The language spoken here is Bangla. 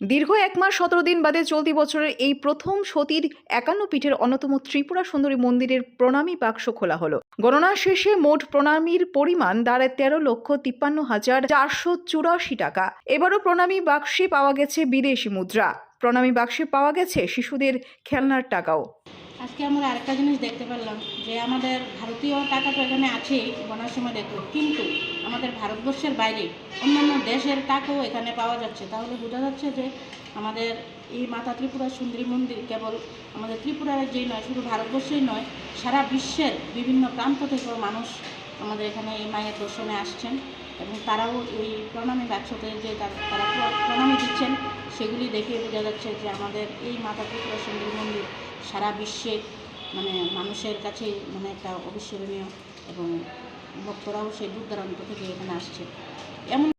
দীর্ঘ ১ মাস ১৭ দিন বাদে চলতি বছরের এই প্রথম সতীর ৫১ পীঠের অন্যতম ত্রিপুরা সুন্দরী মন্দিরের প্রণামী বাক্স খোলা হলো। গণনা শেষে মোট প্রণামীর পরিমাণ দাঁড়ায় ১৩,৫৩,৪৮৪ টাকা। এবারও প্রণামী বাক্সে পাওয়া গেছে বিদেশি মুদ্রা। প্রণামী বাক্সে পাওয়া গেছে শিশুদের খেলনার টাকাও। আজকে আমরা আরেকটা জিনিস দেখতে পারলাম যে আমাদের ভারতীয় টাকা তো এখানে আছেই, গণার সময় দেখব, কিন্তু আমাদের ভারতবর্ষের বাইরে অন্যান্য দেশের টাকাও এখানে পাওয়া যাচ্ছে। তাহলে বোঝা যাচ্ছে যে আমাদের এই মাতা ত্রিপুরা সুন্দরী মন্দির কেবল আমাদের ত্রিপুরা রাজ্যেই নয়, শুধু ভারতবর্ষেই নয়, সারা বিশ্বের বিভিন্ন প্রান্ত থেকেও মানুষ আমাদের এখানে এই মায়ের দর্শনে আসছেন এবং তারাও এই প্রণামী বাক্সতে যে তারা প্রণামী দিচ্ছেন সেগুলি দেখে বোঝা যাচ্ছে যে আমাদের এই মাতা ত্রিপুরা সুন্দরী মন্দির সারা বিশ্বে মানুষের কাছে একটা অবিস্মরণীয়, এবং ভক্তরাও সেই দূর দূরান্ত থেকে এখানে আসছে। এমন